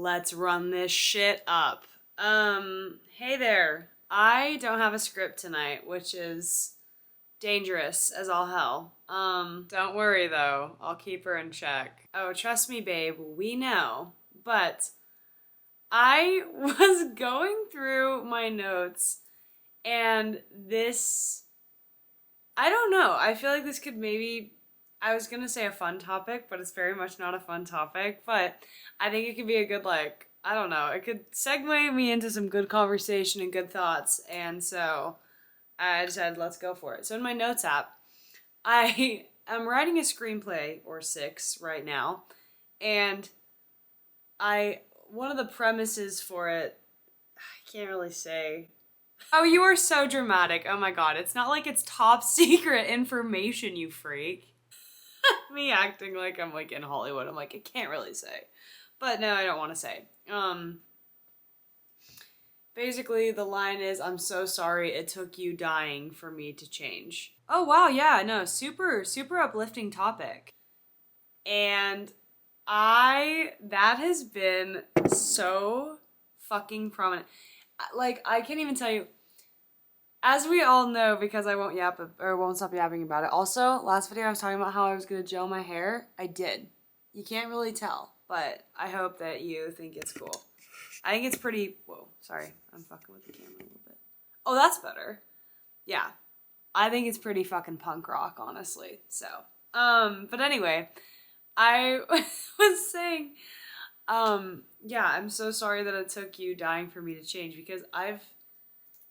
Let's run this shit up. Hey there. I don't have a script tonight, which is dangerous as all hell. Don't worry though. I'll keep her in check. Oh, trust me, babe. We know. But I was going through my notes and I don't know. I feel like this could maybe, I was gonna say a fun topic, but it's very much not a fun topic. But I think it could be a good, like, I don't know, it could segue me into some good conversation and good thoughts. And so I decided, let's go for it. So in my notes app, I am writing a screenplay or six right now. And one of the premises for it, I can't really say. Oh, you are so dramatic. Oh my god, it's not like it's top secret information, you freak. Me acting like I'm like in Hollywood. I'm like, I can't really say. But no, I don't want to say. Basically the line is, I'm so sorry it took you dying for me to change. Oh wow, yeah, no, super uplifting topic. And that has been so fucking prominent. Like, I can't even tell you. As we all know, because I won't stop yapping about it. Also, last video I was talking about how I was gonna gel my hair. I did. You can't really tell, but I hope that you think it's cool. I think it's pretty. Whoa, sorry, I'm fucking with the camera a little bit. Oh, that's better. Yeah, I think it's pretty fucking punk rock, honestly. So, but anyway, I was saying, yeah, I'm so sorry that it took you dying for me to change, because I've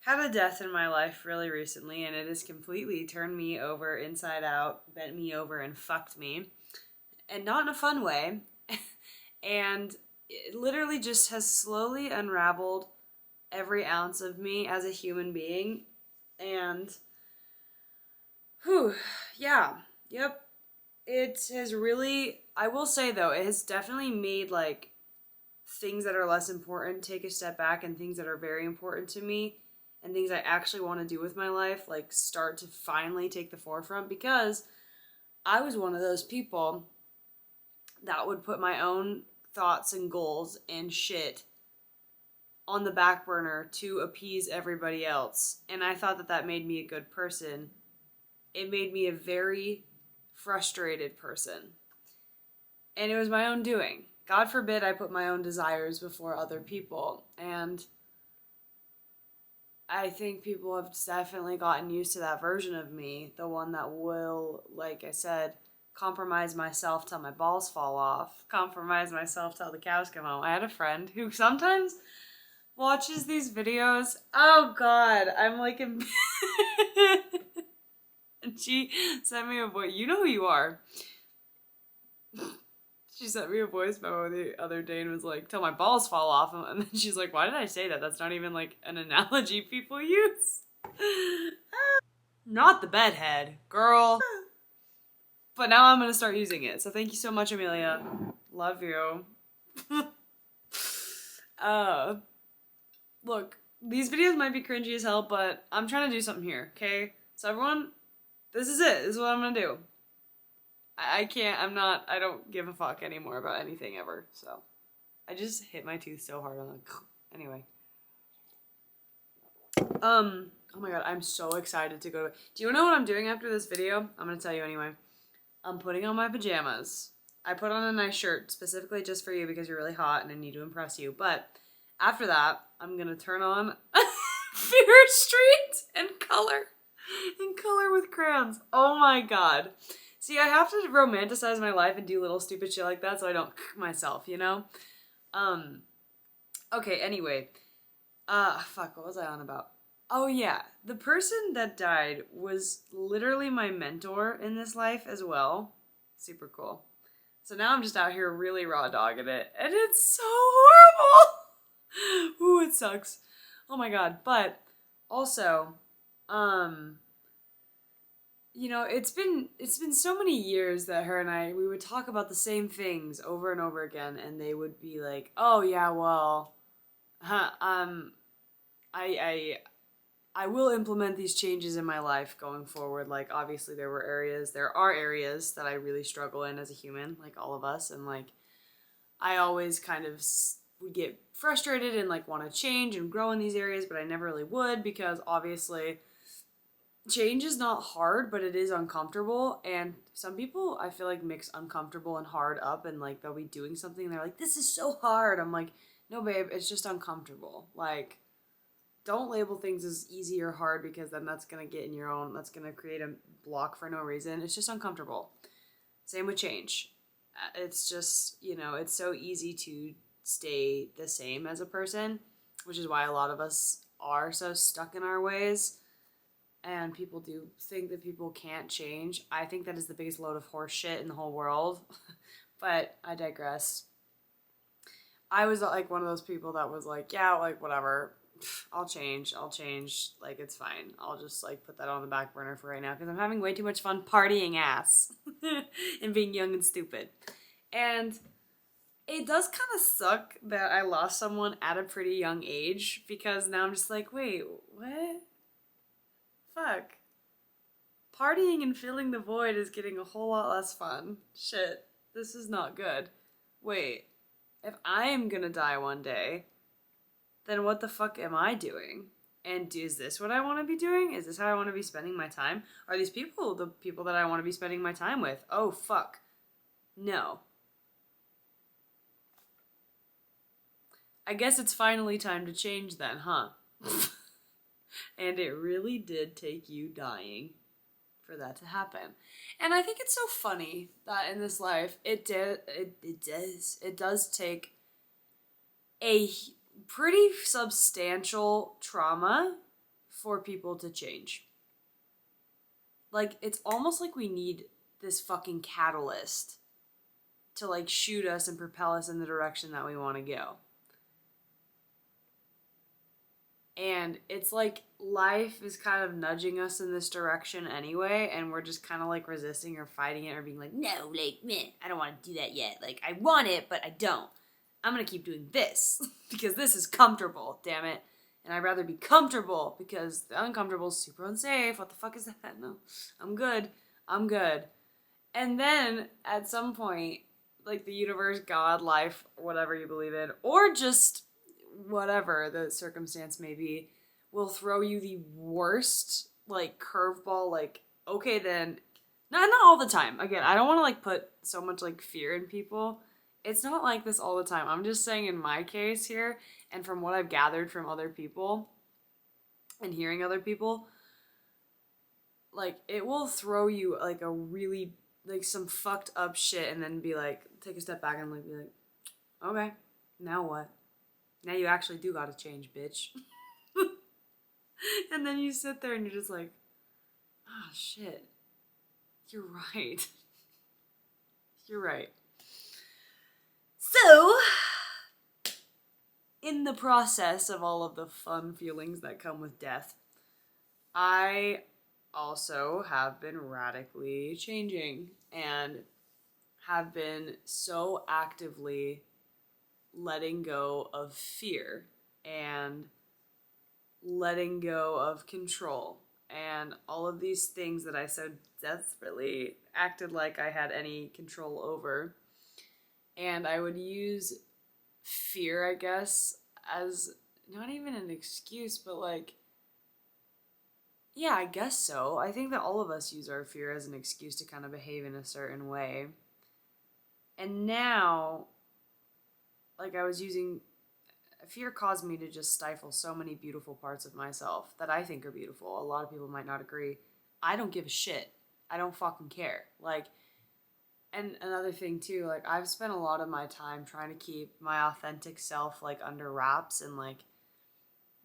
had a death in my life really recently, and it has completely turned me over inside out, bent me over, and fucked me. And not in a fun way. And it literally just has slowly unraveled every ounce of me as a human being. And, whew, yeah, yep. It has really, I will say though, it has definitely made like things that are less important take a step back, and things that are very important to me and things I actually want to do with my life, like, start to finally take the forefront, because I was one of those people that would put my own thoughts and goals and shit on the back burner to appease everybody else. And I thought that that made me a good person. It made me a very frustrated person. And it was my own doing. God forbid I put my own desires before other people. And I think people have definitely gotten used to that version of me, the one that will, like I said, compromise myself till my balls fall off, compromise myself till the cows come home. I had a friend who sometimes watches these videos. Oh god, I'm like, and she sent me a voice. You know who you are. She sent me a voice memo the other day and was like, till my balls fall off. And then she's like, why did I say that? That's not even like an analogy people use. Not the bedhead, girl. But now I'm going to start using it. So thank you so much, Amelia. Love you. Look, these videos might be cringy as hell, but I'm trying to do something here, okay? So everyone, this is it. This is what I'm going to do. I don't give a fuck anymore about anything ever, so. I just hit my tooth so hard on the, anyway. Oh my god, I'm so excited to go to, do you know what I'm doing after this video? I'm gonna tell you anyway. I'm putting on my pajamas. I put on a nice shirt specifically just for you because you're really hot and I need to impress you, but after that, I'm gonna turn on Fear Street and color with crayons. Oh my god. See, I have to romanticize my life and do little stupid shit like that so I don't myself, you know? Okay, anyway. Fuck, what was I on about? Oh yeah, the person that died was literally my mentor in this life as well. Super cool. So now I'm just out here really raw dogging it, and it's so horrible! Ooh, it sucks. Oh my god, but also, you know, it's been so many years that her and we would talk about the same things over and over again, and they would be like, oh yeah, well, I will implement these changes in my life going forward. Like, obviously there are areas that I really struggle in as a human, like all of us, and like, I always kind of would get frustrated and like want to change and grow in these areas, but I never really would, because obviously change is not hard, but it is uncomfortable. And some people, I feel like, mix uncomfortable and hard up, and like they'll be doing something and they're like, this is so hard. I'm like, no babe, it's just uncomfortable. Like, don't label things as easy or hard, because then that's gonna get in your own, that's gonna create a block for no reason. It's just uncomfortable. Same with change. It's just, it's so easy to stay the same as a person, which is why a lot of us are so stuck in our ways. And people do think that people can't change. I think that is the biggest load of horse shit in the whole world. But I digress. I was like one of those people that was like, yeah, like whatever. I'll change. Like, it's fine. I'll just like put that on the back burner for right now, because I'm having way too much fun partying ass and being young and stupid. And it does kind of suck that I lost someone at a pretty young age, because now I'm just like, wait, what? Fuck. Partying and filling the void is getting a whole lot less fun. Shit, this is not good. Wait, if I am gonna die one day, then what the fuck am I doing? And is this what I want to be doing? Is this how I want to be spending my time? Are these people the people that I want to be spending my time with? Oh, fuck. No. I guess it's finally time to change then, huh? And it really did take you dying for that to happen. And I think it's so funny that in this life, it does take a pretty substantial trauma for people to change. Like, it's almost like we need this fucking catalyst to like shoot us and propel us in the direction that we want to go. And it's like life is kind of nudging us in this direction anyway, and we're just kind of like resisting or fighting it or being like, no, like, meh, I don't want to do that yet. Like, I want it, but I don't. I'm going to keep doing this because this is comfortable, damn it. And I'd rather be comfortable, because the uncomfortable is super unsafe. What the fuck is that? No, I'm good. And then at some point, like the universe, God, life, whatever you believe in, or just whatever the circumstance may be, will throw you the worst like curveball. Like, okay, then not all the time. Again, I don't want to like put so much like fear in people. It's not like this all the time. I'm just saying in my case here, and from what I've gathered from other people and hearing other people, like, it will throw you like a really like some fucked up shit, and then be like, take a step back and like be like, okay, now what? Now you actually do gotta change, bitch. And then you sit there and you're just like, ah, shit. You're right. You're right. So, in the process of all of the fun feelings that come with death, I also have been radically changing and have been so actively letting go of fear and letting go of control and all of these things that I so desperately acted like I had any control over. And I would use fear, I guess, as not even an excuse, but like, yeah, I guess so. I think that all of us use our fear as an excuse to kind of behave in a certain way. And now, like, I was using fear caused me to just stifle so many beautiful parts of myself that I think are beautiful. A lot of people might not agree. I don't give a shit. I don't fucking care. Like, and another thing too, like, I've spent a lot of my time trying to keep my authentic self like under wraps, and like,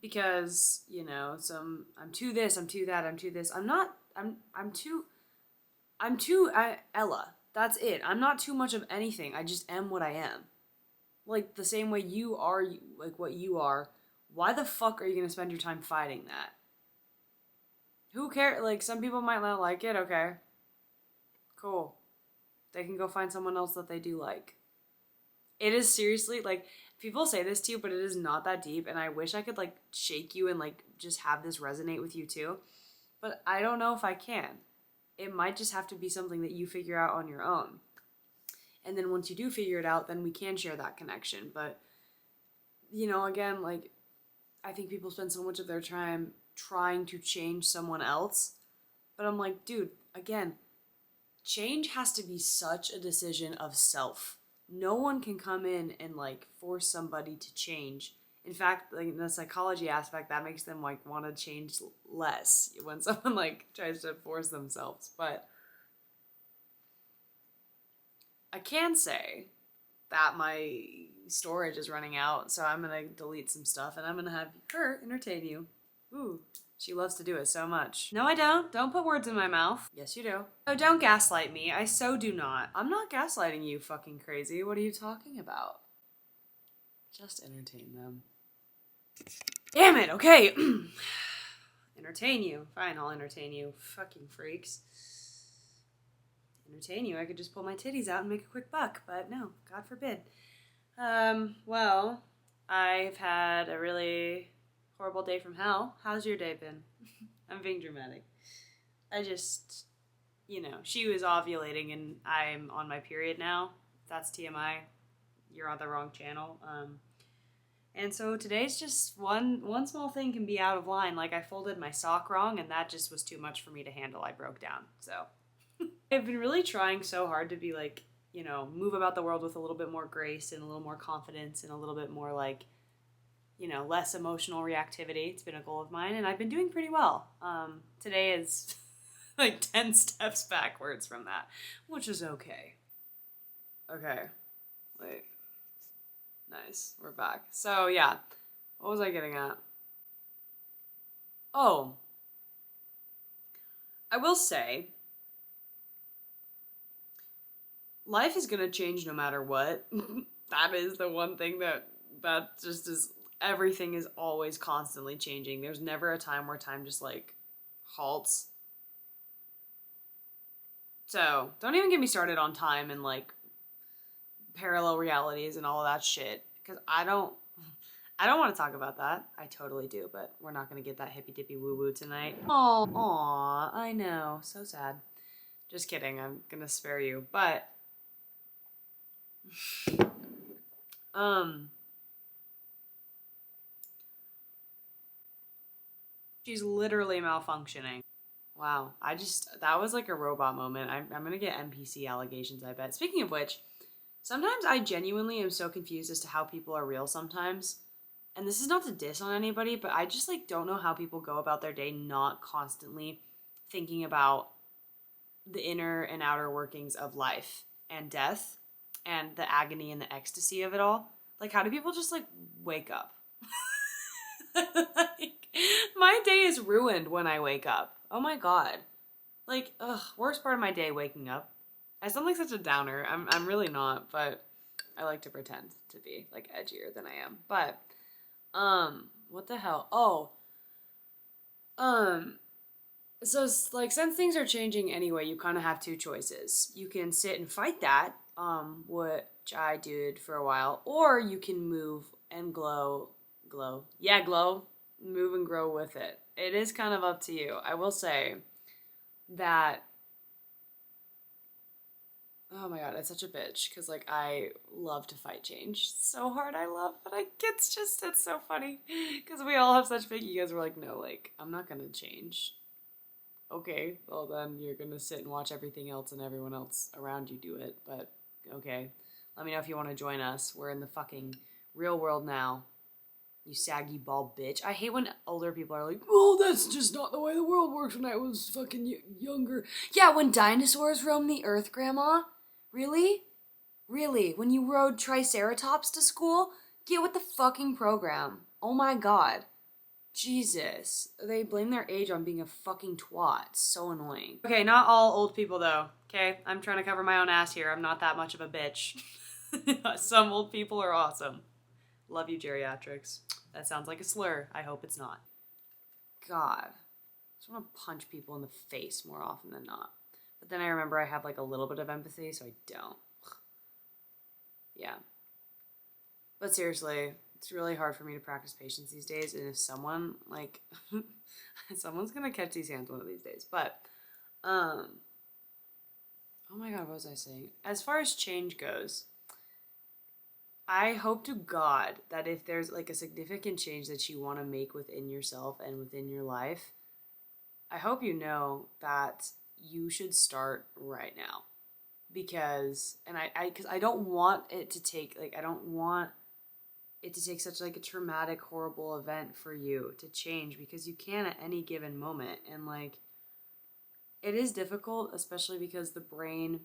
because, I'm too this, I'm too that, I'm too this. I'm too Ella. That's it. I'm not too much of anything. I just am what I am. Like, the same way you are, like, what you are. Why the fuck are you gonna spend your time fighting that? Who cares? Like, some people might not like it. Okay. Cool. They can go find someone else that they do like. It is seriously, like, people say this to you, but it is not that deep, and I wish I could, like, shake you and, like, just have this resonate with you too. But I don't know if I can. It might just have to be something that you figure out on your own. And then once you do figure it out, then we can share that connection. But again, like, I think people spend so much of their time trying to change someone else. But I'm like, dude, again, change has to be such a decision of self. No one can come in and like force somebody to change. In fact, like in the psychology aspect, that makes them like want to change less when someone like tries to force themselves. But I can say that my storage is running out, so I'm gonna delete some stuff and I'm gonna have her entertain you. Ooh, she loves to do it so much. No, I don't. Don't put words in my mouth. Yes, you do. Oh, don't gaslight me. I so do not. I'm not gaslighting you, fucking crazy. What are you talking about? Just entertain them. Damn it, okay. Entertain you. Fine, I'll entertain you. Fucking freaks. Entertain you. I could just pull my titties out and make a quick buck, but no, God forbid. Well, I've had a really horrible day from hell. How's your day been? I'm being dramatic. I just, she was ovulating and I'm on my period now. That's TMI. You're on the wrong channel. And so today's just one small thing can be out of line. Like I folded my sock wrong and that just was too much for me to handle. I broke down. So I've been really trying so hard to be like, move about the world with a little bit more grace and a little more confidence and a little bit more like, less emotional reactivity. It's been a goal of mine and I've been doing pretty well. Today is like 10 steps backwards from that, which is okay. Okay, wait. Nice, we're back. So yeah, what was I getting at? Oh, I will say, life is gonna change no matter what. That is the one thing that just is, everything is always constantly changing. There's never a time where time just like halts. So don't even get me started on time and like parallel realities and all of that shit, because I don't want to talk about that. I totally do, but we're not going to get that hippy dippy woo woo tonight. Aw, I know, so sad. Just kidding, I'm going to spare you, but she's literally malfunctioning. Wow, that was like a robot moment. I'm going to get NPC allegations, I bet. Speaking of which, sometimes I genuinely am so confused as to how people are real sometimes. And this is not to diss on anybody, but I just like don't know how people go about their day not constantly thinking about the inner and outer workings of life and death and the agony and the ecstasy of it all. Like, how do people just like wake up? Like, my day is ruined when I wake up. Oh my God. Like, worst part of my day, waking up. I sound like such a downer. I'm really not, but I like to pretend to be like edgier than I am. But what the hell? Oh. So like since things are changing anyway, you kind of have two choices. You can sit and fight that, which I did for a while, or you can move and glow. Yeah, glow. Move and grow with it. It is kind of up to you. I will say that, oh my God, it's such a bitch because like I love to fight change so hard. But it's so funny because we all have such big egos. We're like, no, like I'm not gonna change. Okay, well then you're gonna sit and watch everything else and everyone else around you do it. But okay, let me know if you want to join us. We're in the fucking real world now. You saggy bald bitch. I hate when older people are like, oh, that's just not the way the world works when I was fucking younger. Yeah, when dinosaurs roamed the earth, Grandma? Really? Really? When you rode Triceratops to school? Get with the fucking program. Oh my God. Jesus. They blame their age on being a fucking twat. It's so annoying. Okay, not all old people though. Okay? I'm trying to cover my own ass here. I'm not that much of a bitch. Some old people are awesome. Love you, geriatrics. That sounds like a slur. I hope it's not. God. I just want to punch people in the face more often than not. But then I remember I have like a little bit of empathy, so I don't. Yeah. But seriously, it's really hard for me to practice patience these days. And if someone, like, someone's going to catch these hands one of these days. But, oh my God, what was I saying? As far as change goes, I hope to God that if there's like a significant change that you want to make within yourself and within your life, I hope you know that you should start right now. Because I don't want it to take like I don't want it to take such like a traumatic, horrible event for you to change, because you can at any given moment. And like it is difficult, especially because the brain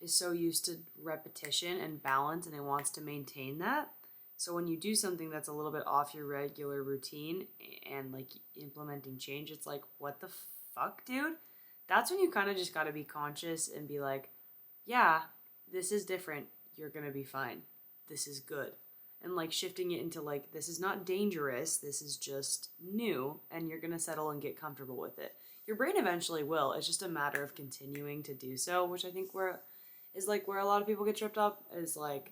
is so used to repetition and balance and it wants to maintain that. So when you do something that's a little bit off your regular routine and like implementing change, it's like, what the fuck, dude? That's when you kind of just got to be conscious and be like, yeah, this is different. You're going to be fine. This is good. And like shifting it into like, this is not dangerous. This is just new, and you're going to settle and get comfortable with it. Your brain eventually will. It's just a matter of continuing to do so, which I think is like where a lot of people get tripped up, is like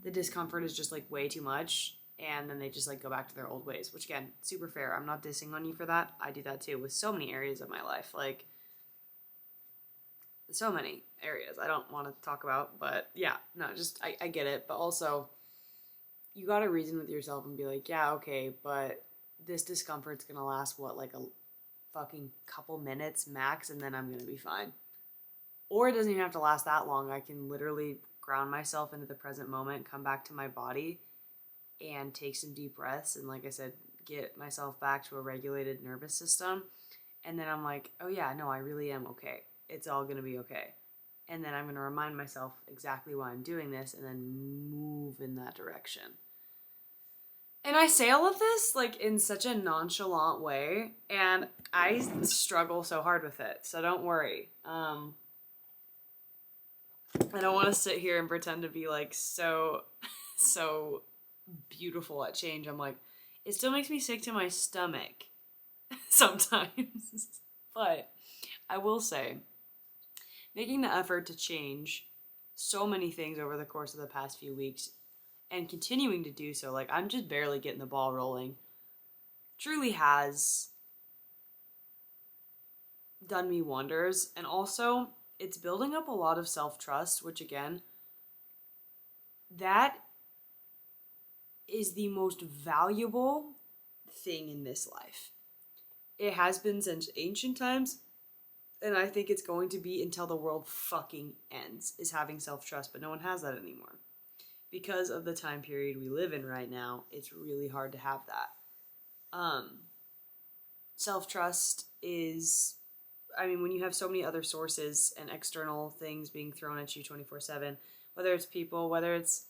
the discomfort is just like way too much, and then they just like go back to their old ways, which again, super fair. I'm not dissing on you for that. I do that too with so many areas of my life. Like so many areas I don't want to talk about, but yeah, no, just I get it. But also you got to reason with yourself and be like, yeah, okay, but this discomfort's going to last what, like a fucking couple minutes max, and then I'm going to be fine. Or it doesn't even have to last that long. I can literally ground myself into the present moment, come back to my body, and take some deep breaths. And like I said, get myself back to a regulated nervous system. And then I'm like, oh yeah, no, I really am okay. It's all going to be okay. And then I'm going to remind myself exactly why I'm doing this and then move in that direction. And I say all of this like in such a nonchalant way, and I struggle so hard with it. So don't worry. I don't want to sit here and pretend to be like so beautiful at change. I'm like, it still makes me sick to my stomach sometimes. But I will say, making the effort to change so many things over the course of the past few weeks and continuing to do so, like I'm just barely getting the ball rolling, truly has done me wonders. And also it's building up a lot of self-trust, which again, that is the most valuable thing in this life. It has been since ancient times, and I think it's going to be until the world fucking ends, is having self-trust, but no one has that anymore. Because of the time period we live in right now, it's really hard to have that. Self-trust is, I mean, when you have so many other sources and external things being thrown at you 24/7, whether it's people, whether it's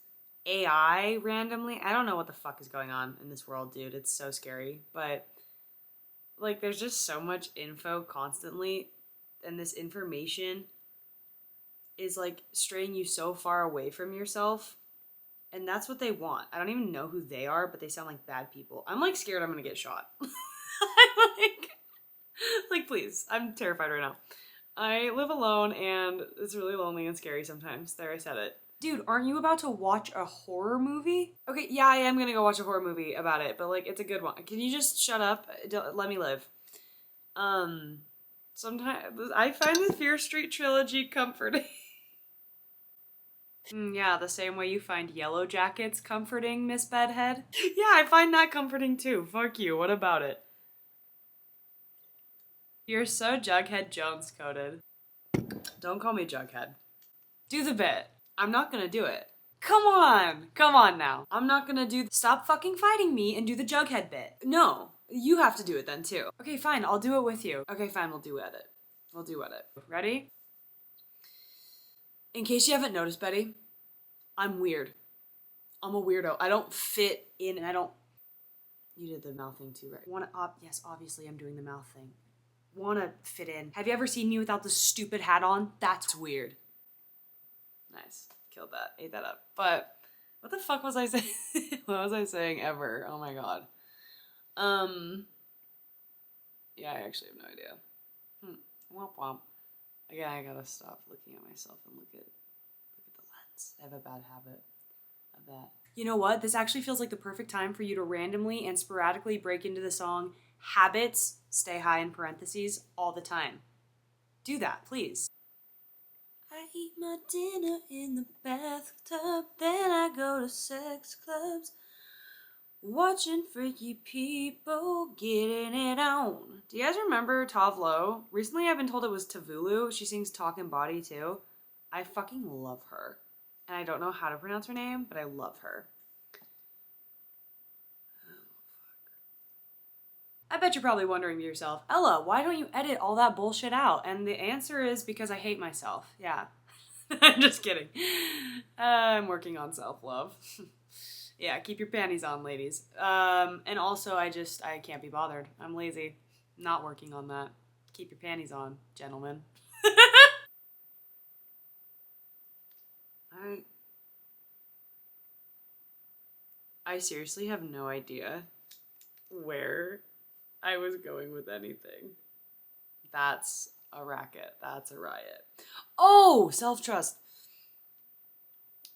AI randomly, I don't know what the fuck is going on in this world, dude. It's so scary. But like, there's just so much info constantly, and this information is like straying you so far away from yourself. And that's what they want. I don't even know who they are, but they sound like bad people. I'm like scared I'm gonna get shot. I'm like, please. I'm terrified right now. I live alone and it's really lonely and scary sometimes. There, I said it. Dude, aren't you about to watch a horror movie? Okay, yeah, I am gonna go watch a horror movie about it, but like, it's a good one. Can you just shut up? Let me live. Sometimes I find the Fear Street trilogy comforting. Yeah, the same way you find Yellow Jackets comforting, Miss Bedhead. Yeah, I find that comforting too. Fuck you, what about it? You're so Jughead Jones coded. Don't call me Jughead. Do the bit. I'm not gonna do it. Come on now. I'm not gonna stop fucking fighting me and do the Jughead bit. No, you have to do it then too. Okay, fine, I'll do it with you. Okay, fine, we'll do edit. Ready? In case you haven't noticed, Betty, I'm weird. I'm a weirdo. I don't fit in, and I don't... You did the mouth thing too, right? Yes, obviously I'm doing the mouth thing. Wanna fit in. Have you ever seen me without the stupid hat on? That's weird. Nice. Killed that. Ate that up. But what the fuck was I saying? What was I saying ever? Oh my god. Yeah, I actually have no idea. Womp womp. Again, I gotta stop looking at myself and look at the lens. I have a bad habit of that. You know what? This actually feels like the perfect time for you to randomly and sporadically break into the song Habits, stay high in parentheses, all the time. Do that, please. I eat my dinner in the bathtub, then I go to sex clubs, watching freaky people getting it on. Do you guys remember Tavlo? Recently I've been told it was Tavulu. She sings Talkin' Body too. I fucking love her. And I don't know how to pronounce her name, but I love her. I bet you're probably wondering to yourself, Ella, why don't you edit all that bullshit out? And the answer is because I hate myself. Yeah. I'm just kidding. I'm working on self-love. Yeah, keep your panties on, ladies. And also, I can't be bothered. I'm lazy. Not working on that. Keep your panties on, gentlemen. I seriously have no idea where I was going with anything. That's a racket. That's a riot. Oh, self-trust.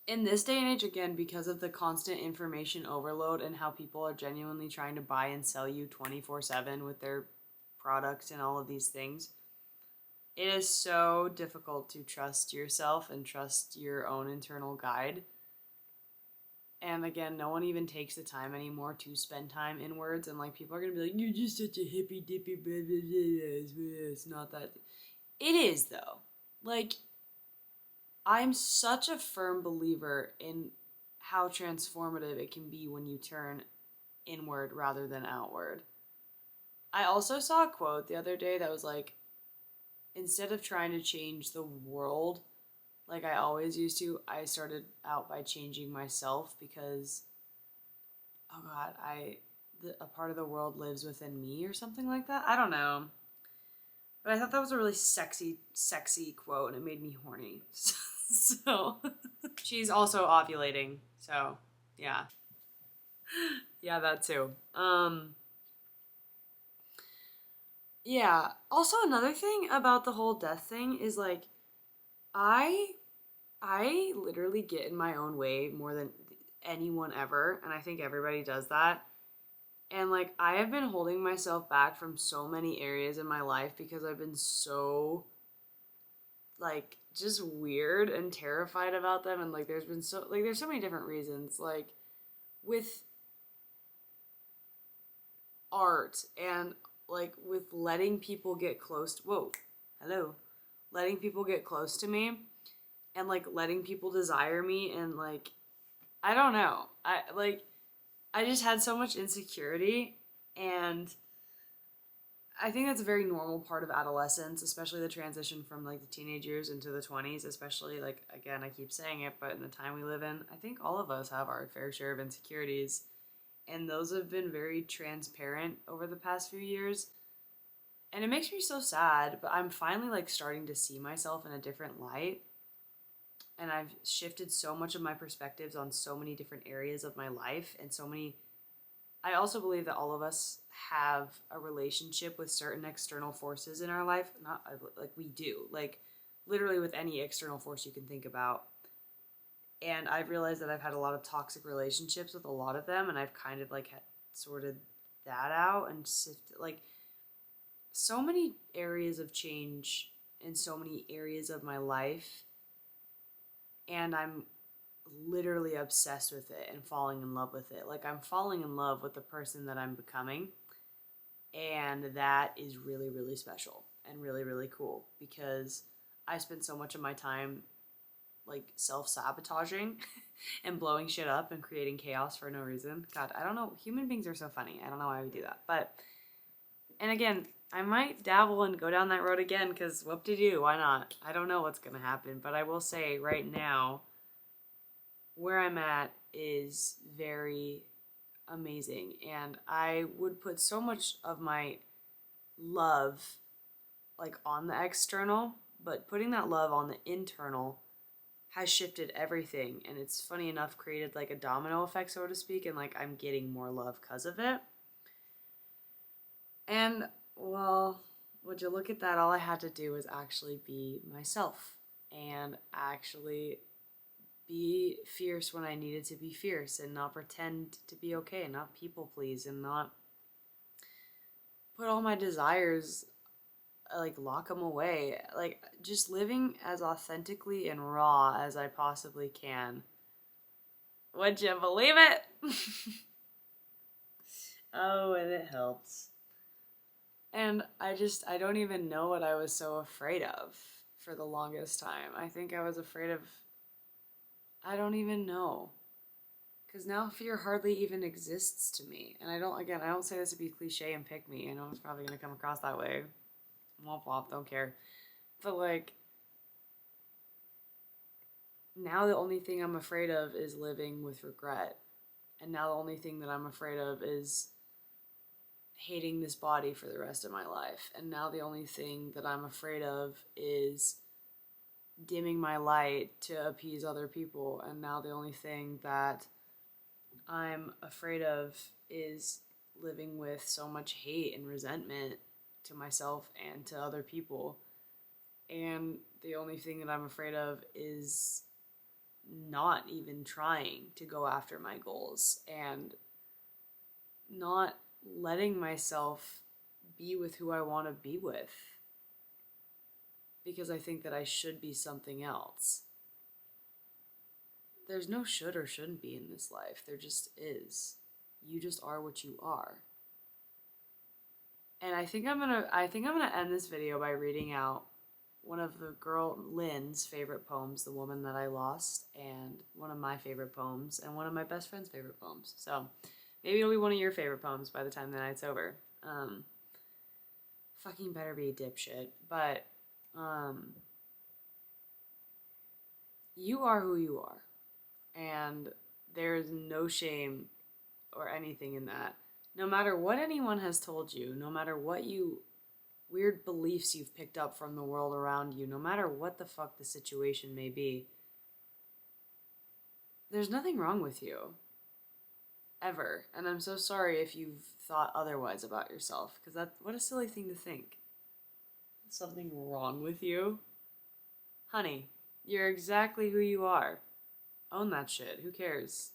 In this day and age, again, because of the constant information overload and how people are genuinely trying to buy and sell you 24/7 with their products and all of these things, it is so difficult to trust yourself and trust your own internal guide. And again, no one even takes the time anymore to spend time inwards. And like, people are gonna be like, "You're just such a hippy dippy blah, blah, blah." It's not that. It is though. Like, I'm such a firm believer in how transformative it can be when you turn inward rather than outward. I also saw a quote the other day that was like, instead of trying to change the world like I always used to, I started out by changing myself because, oh God, a part of the world lives within me or something like that. I don't know. But I thought that was a really sexy quote and it made me horny. So, she's also ovulating. So, yeah. Yeah, that too. Yeah. Also, another thing about the whole death thing is like, I literally get in my own way more than anyone ever, and I think everybody does that. And like, I have been holding myself back from so many areas in my life because I've been so like just weird and terrified about them, and like there's so many different reasons, like with art and like with letting people get close to, whoa, hello, letting people get close to me and like letting people desire me, and like I don't know, I just had so much insecurity, and I think that's a very normal part of adolescence, especially the transition from like the teenage years into the 20s, especially like, again, I keep saying it, but in the time we live in, I think all of us have our fair share of insecurities, and those have been very transparent over the past few years. And it makes me so sad, but I'm finally like starting to see myself in a different light. And I've shifted so much of my perspectives on so many different areas of my life, and so many. I also believe that all of us have a relationship with certain external forces in our life. Not like we do, like literally with any external force you can think about. And I've realized that I've had a lot of toxic relationships with a lot of them, and I've kind of like sorted that out and sifted like so many areas of change in so many areas of my life, and I'm literally obsessed with it and falling in love with it. Like, I'm falling in love with the person that I'm becoming, and that is really, really special and really, really cool because I spent so much of my time like self-sabotaging and blowing shit up and creating chaos for no reason. God, I don't know. Human beings are so funny. I don't know why we do that. But, and again, I might dabble and go down that road again because whoop-de-doo, why not? I don't know what's going to happen. But I will say right now, where I'm at is very amazing. And I would put so much of my love like on the external, but putting that love on the internal has shifted everything, and it's funny enough created like a domino effect, so to speak, and like I'm getting more love because of it. And well, would you look at that, all I had to do was actually be myself and actually be fierce when I needed to be fierce, and not pretend to be okay, and not people please, and not put all my desires like lock them away. Like just living as authentically and raw as I possibly can. Would you believe it? Oh, and it helps. And I don't even know what I was so afraid of for the longest time. I think I was afraid of, I don't even know. Because now fear hardly even exists to me. And I don't say this to be cliche and pick me. I know it's probably going to come across that way. Womp womp, don't care. But like, now the only thing I'm afraid of is living with regret. And now the only thing that I'm afraid of is hating this body for the rest of my life. And now the only thing that I'm afraid of is dimming my light to appease other people. And now the only thing that I'm afraid of is living with so much hate and resentment to myself and to other people. And the only thing that I'm afraid of is not even trying to go after my goals and not letting myself be with who I want to be with, because I think that I should be something else. There's no should or shouldn't be in this life. There just is. You just are what you are. And I think I'm gonna end this video by reading out one of the girl Lynn's favorite poems, The Woman That I Lost, and one of my favorite poems, and one of my best friend's favorite poems. So maybe it'll be one of your favorite poems by the time the night's over. Fucking better be a dipshit. But you are who you are. And there is no shame or anything in that. No matter what anyone has told you, no matter what weird beliefs you've picked up from the world around you, no matter what the fuck the situation may be, there's nothing wrong with you. Ever. And I'm so sorry if you've thought otherwise about yourself, because what a silly thing to think. Something wrong with you? Honey, you're exactly who you are. Own that shit. Who cares?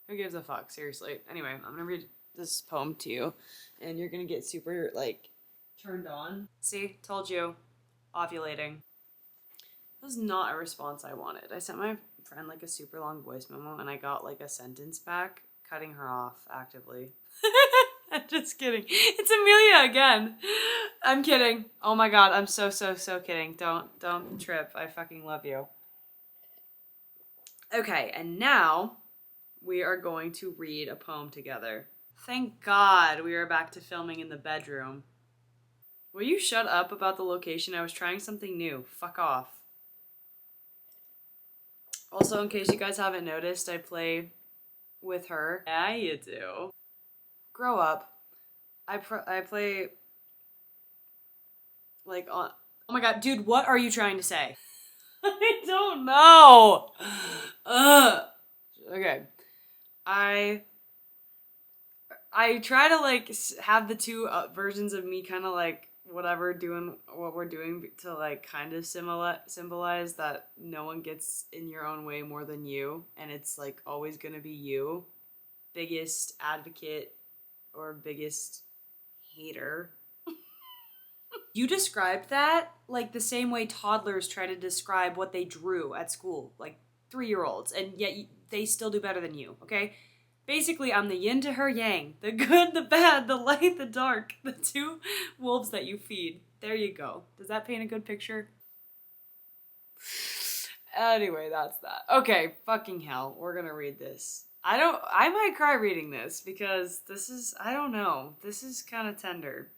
Who gives a fuck? Seriously. Anyway, I'm gonna read this poem to you, and you're gonna get super, like, turned on. See? Told you. Ovulating. That was not a response I wanted. I sent my friend, like, a super long voice memo, and I got, like, a sentence back, cutting her off actively. I'm just kidding. It's Amelia again. I'm kidding. Oh my god, I'm so kidding. Don't trip. I fucking love you. Okay, and now we are going to read a poem together. Thank God we are back to filming in the bedroom. Will you shut up about the location? I was trying something new. Fuck off. Also, in case you guys haven't noticed, I play with her. Yeah, you do. Grow up. I play, like, on... Oh my god, dude, what are you trying to say? I don't know. Ugh. Okay. I try to, like, have the two versions of me kind of, like, whatever, doing what we're doing to, like, kind of symbolize that no one gets in your own way more than you, and it's, like, always gonna be you. Biggest advocate or biggest hater. You described that like the same way toddlers try to describe what they drew at school, like 3-year-olds, and yet they still do better than you, okay? Basically, I'm the yin to her yang, the good, the bad, the light, the dark, the two wolves that you feed. There you go. Does that paint a good picture? Anyway, that's that. Okay, fucking hell, we're gonna read this. I might cry reading this because this is, I don't know, this is kind of tender.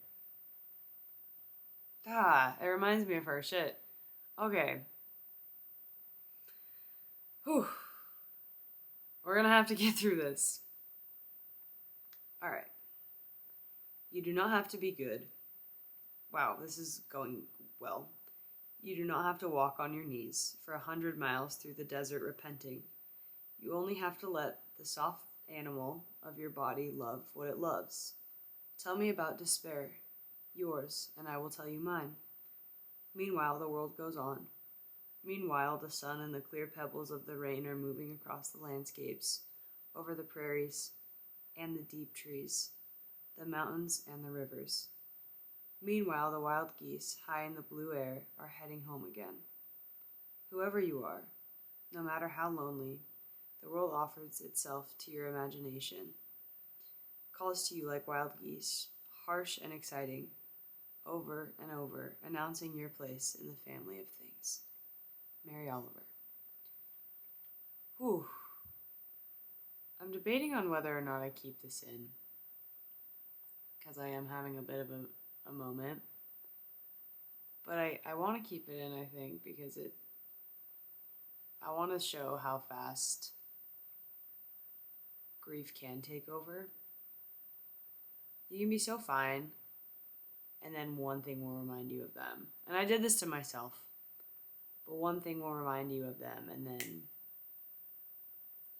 It reminds me of her. Shit. Okay. Whew. We're gonna have to get through this. Alright. You do not have to be good. Wow, this is going well. You do not have to walk on your knees for 100 miles through the desert repenting. You only have to let the soft animal of your body love what it loves. Tell me about despair, yours, and I will tell you mine. Meanwhile, the world goes on. Meanwhile, the sun and the clear pebbles of the rain are moving across the landscapes, over the prairies and the deep trees, the mountains and the rivers. Meanwhile, the wild geese, high in the blue air, are heading home again. Whoever you are, no matter how lonely, the world offers itself to your imagination, calls to you like wild geese, harsh and exciting, over and over, announcing your place in the family of things. Mary Oliver. Whew. I'm debating on whether or not I keep this in, because I am having a bit of a moment. But I want to keep it in, I think, because I want to show how fast grief can take over. You can be so fine, and then one thing will remind you of them. And I did this to myself, but one thing will remind you of them, and then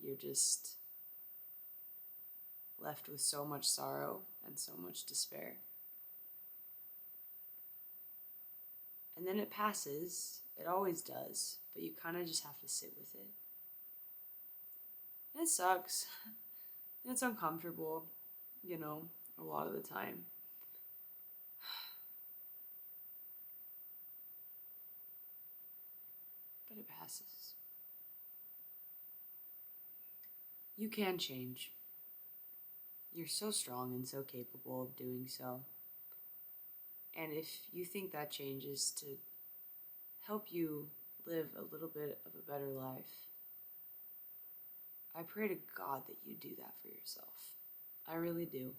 you're just left with so much sorrow and so much despair. And then it passes. It always does, but you kind of just have to sit with it. And it sucks. And it's uncomfortable, a lot of the time. But it passes. You can change. You're so strong and so capable of doing so. And if you think that change is to help you live a little bit of a better life, I pray to God that you do that for yourself. I really do.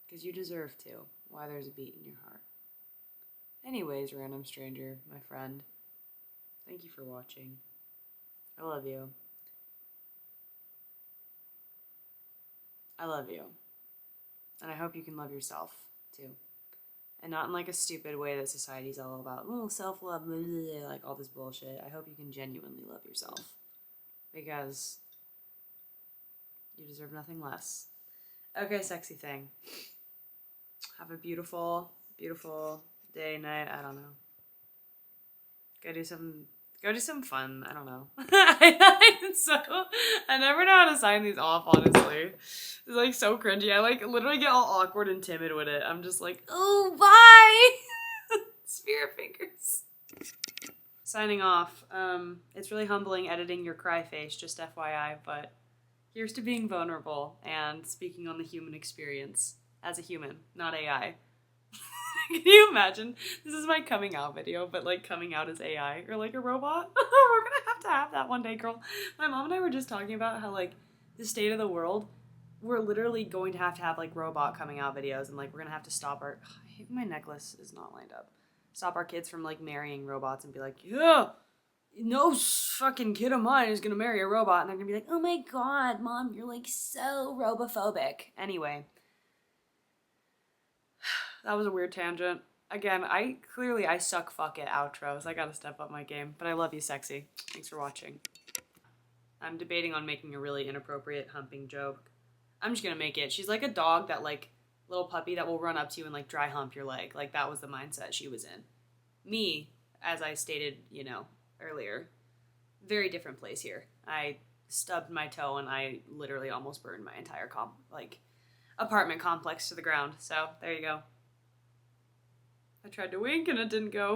Because you deserve to, while there's a beat in your heart. Anyways, random stranger, my friend, thank you for watching. I love you. I love you. And I hope you can love yourself, too. And not in like a stupid way that society's all about, self-love, blah, blah, blah, like all this bullshit. I hope you can genuinely love yourself. Because you deserve nothing less. Okay, sexy thing. Have a beautiful, beautiful day, night, I don't know. Go do some fun, I don't know. I never know how to sign these off, honestly. It's like so cringy. I like literally get all awkward and timid with it. I'm just like, oh, bye! Spirit fingers. Signing off. It's really humbling editing your cry face, just FYI, but here's to being vulnerable and speaking on the human experience as a human, not AI. Can you imagine? This is my coming out video, but like coming out as AI or like a robot. We're gonna have that one day, girl. My mom and I were just talking about how like the state of the world, we're literally going to have like robot coming out videos, and like we're gonna have to stop our. I hate my necklace is not lined up. Stop our kids from like marrying robots and be like, yeah, no fucking kid of mine is gonna marry a robot, and they're gonna be like, oh my god, mom, you're like so robophobic. Anyway. That was a weird tangent. Again, I suck fuck at outros. I gotta step up my game. But I love you, sexy. Thanks for watching. I'm debating on making a really inappropriate humping joke. I'm just gonna make it. She's like a dog that like, little puppy that will run up to you and like dry hump your leg. Like that was the mindset she was in. Me, as I stated, earlier, very different place here. I stubbed my toe and I literally almost burned my entire apartment complex to the ground. So there you go. I tried to wink and it didn't go.